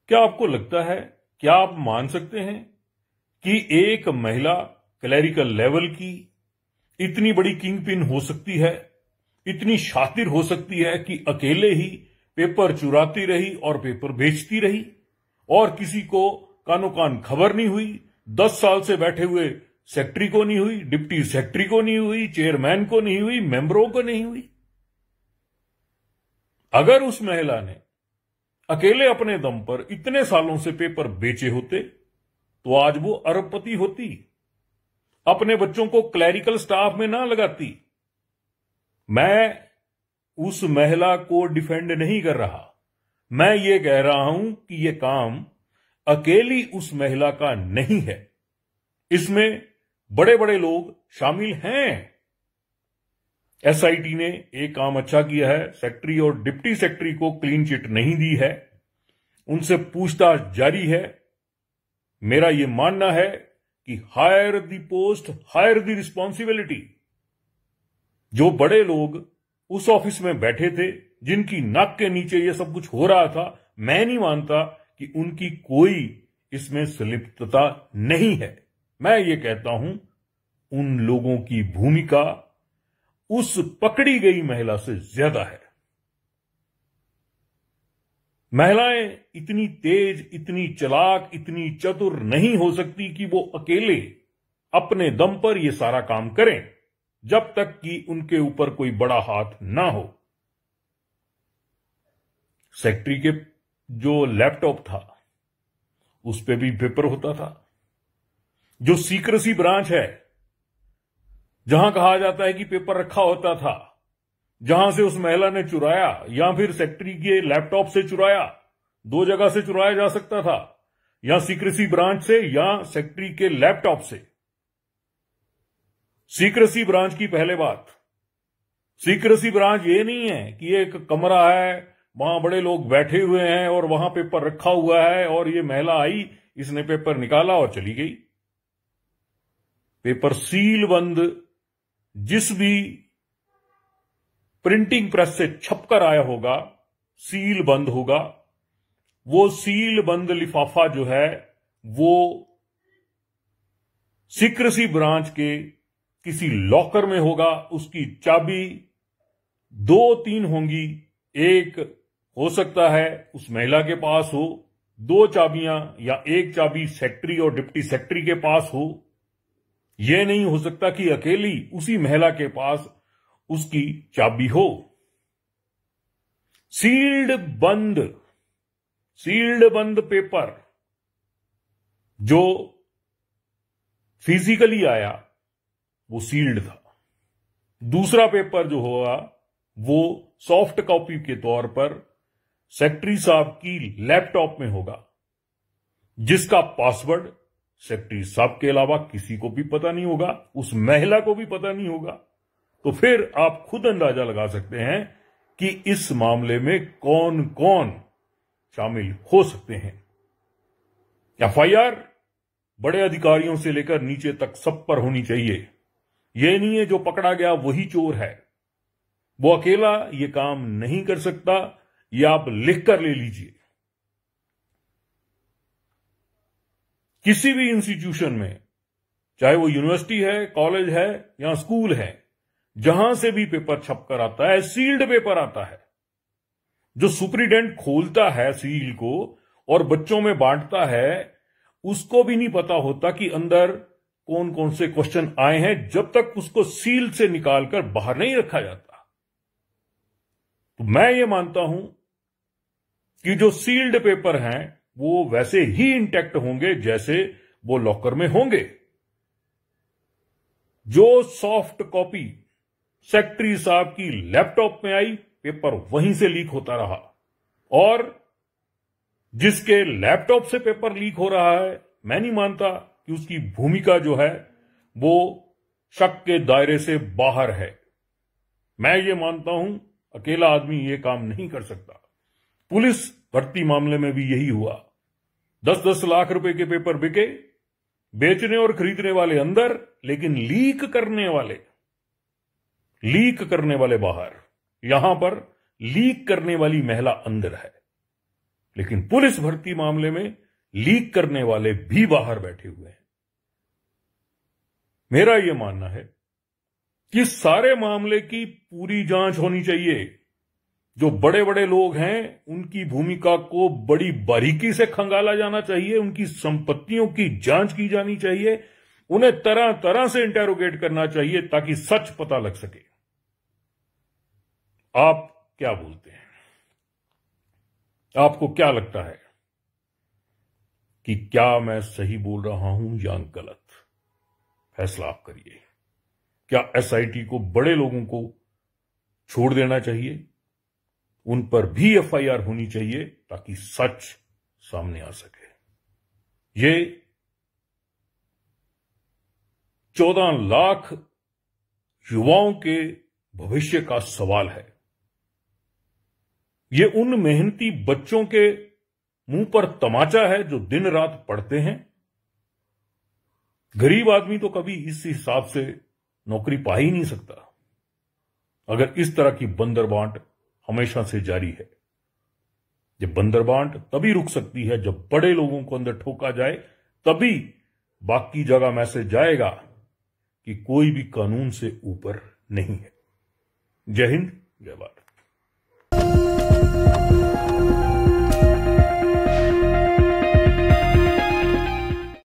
क्या आपको लगता है, क्या आप मान सकते हैं कि एक महिला क्लरिकल लेवल की इतनी बड़ी किंग पिन हो सकती है, इतनी शातिर हो सकती है कि अकेले ही पेपर चुराती रही और पेपर बेचती रही और किसी को कानो कान खबर नहीं हुई? 10 साल से बैठे हुए सेक्रेटरी को नहीं हुई, डिप्टी सेक्रेटरी को नहीं हुई, चेयरमैन को नहीं हुई, मेंबरों को नहीं हुई। अगर उस महिला ने अकेले अपने दम पर इतने सालों से पेपर बेचे होते तो आज वो अरबपति होती, अपने बच्चों को क्लरिकल स्टाफ में ना लगाती। मैं उस महिला को डिफेंड नहीं कर रहा, मैं ये कह रहा हूं कि यह काम अकेली उस महिला का नहीं है, इसमें बड़े बड़े लोग शामिल हैं। एसआईटी ने एक काम अच्छा किया है, सेक्रेटरी और डिप्टी सेक्रेटरी को क्लीन चिट नहीं दी है, उनसे पूछताछ जारी है। मेरा यह मानना है कि higher the post higher the responsibility. जो बड़े लोग उस ऑफिस में बैठे थे, जिनकी नाक के नीचे यह सब कुछ हो रहा था, मैं नहीं मानता कि उनकी कोई इसमें संलिप्तता नहीं है। मैं ये कहता हूं उन लोगों की भूमिका उस पकड़ी गई महिला से ज्यादा है। महिलाएं इतनी तेज, इतनी चालाक, इतनी चतुर नहीं हो सकती कि वो अकेले अपने दम पर यह सारा काम करें, जब तक कि उनके ऊपर कोई बड़ा हाथ ना हो। सेक्रेटरी के जो लैपटॉप था उस पे भी पेपर होता था। जो सीक्रेसी ब्रांच है, जहां कहा जाता है कि पेपर रखा होता था, जहां से उस महिला ने चुराया या फिर सेक्रेटरी के लैपटॉप से चुराया, 2 जगह से चुराया जा सकता था, या सीक्रेसी ब्रांच से या सेक्रेटरी के लैपटॉप से। सीक्रेसी ब्रांच की पहले बात, सीक्रेसी ब्रांच ये नहीं है कि एक कमरा है, वहां बड़े लोग बैठे हुए हैं और वहां पेपर रखा हुआ है और ये महिला आई, इसने पेपर निकाला और चली गई। पेपर सील बंद, जिस भी प्रिंटिंग प्रेस से छपकर आया होगा, सील बंद होगा। वो सील बंद लिफाफा जो है वो सीक्रेसी ब्रांच के किसी लॉकर में होगा। उसकी चाबी 2-3 होंगी, एक हो सकता है उस महिला के पास हो, 2 चाबियां या एक चाबी सेक्रेटरी और डिप्टी सेक्रेटरी के पास हो। यह नहीं हो सकता कि अकेली उसी महिला के पास उसकी चाबी हो। सील्ड बंद पेपर जो फिजिकली आया वो सील्ड था। दूसरा पेपर जो होगा वो सॉफ्ट कॉपी के तौर पर सेक्रेटरी साहब की लैपटॉप में होगा, जिसका पासवर्ड सेक्रेटरी साहब के अलावा किसी को भी पता नहीं होगा, उस महिला को भी पता नहीं होगा। तो फिर आप खुद अंदाजा लगा सकते हैं कि इस मामले में कौन कौन शामिल हो सकते हैं। एफआईआर बड़े अधिकारियों से लेकर नीचे तक सब पर होनी चाहिए। यह नहीं है जो पकड़ा गया वही चोर है, वो अकेला यह काम नहीं कर सकता। यह आप लिख कर ले लीजिए। किसी भी इंस्टीट्यूशन में, चाहे वो यूनिवर्सिटी है, कॉलेज है या स्कूल है, जहां से भी पेपर छपकर आता है, सील्ड पेपर आता है। जो सुपरिटेंडेंट खोलता है सील को और बच्चों में बांटता है, उसको भी नहीं पता होता कि अंदर कौन कौन से क्वेश्चन आए हैं, जब तक उसको सील से निकालकर बाहर नहीं रखा जाता। तो मैं ये मानता हूं कि जो सील्ड पेपर हैं वो वैसे ही इंटैक्ट होंगे जैसे वो लॉकर में होंगे। जो सॉफ्ट कॉपी सेक्रेटरी साहब की लैपटॉप में आई, पेपर वहीं से लीक होता रहा, और जिसके लैपटॉप से पेपर लीक हो रहा है, मैं नहीं मानता कि उसकी भूमिका जो है वो शक के दायरे से बाहर है। मैं ये मानता हूं अकेला आदमी ये काम नहीं कर सकता। पुलिस भर्ती मामले में भी यही हुआ। 10-10 लाख रुपए के पेपर बिके, बेचने और खरीदने वाले अंदर, लेकिन लीक करने वाले बाहर। यहां पर लीक करने वाली महिला अंदर है। लेकिन पुलिस भर्ती मामले में लीक करने वाले भी बाहर बैठे हुए हैं। मेरा यह मानना है कि सारे मामले की पूरी जांच होनी चाहिए। जो बड़े बड़े लोग हैं उनकी भूमिका को बड़ी बारीकी से खंगाला जाना चाहिए, उनकी संपत्तियों की जांच की जानी चाहिए, उन्हें तरह तरह से इंटेरोगेट करना चाहिए ताकि सच पता लग सके। आप क्या बोलते हैं? आपको क्या लगता है कि क्या मैं सही बोल रहा हूं या गलत? फैसला आप करिए। क्या एसआईटी को बड़े लोगों को छोड़ देना चाहिए? उन पर भी एफआईआर होनी चाहिए ताकि सच सामने आ सके। ये 14 लाख युवाओं के भविष्य का सवाल है। ये उन मेहनती बच्चों के मुंह पर तमाचा है जो दिन रात पढ़ते हैं। गरीब आदमी तो कभी इस हिसाब से नौकरी पा ही नहीं सकता अगर इस तरह की बंदरबांट हमेशा से जारी है। ये बंदरबांट तभी रुक सकती है जब बड़े लोगों को अंदर ठोका जाए, तभी बाकी जगह मैसेज जाएगा कि कोई भी कानून से ऊपर नहीं है। जय हिंद, जय भारत।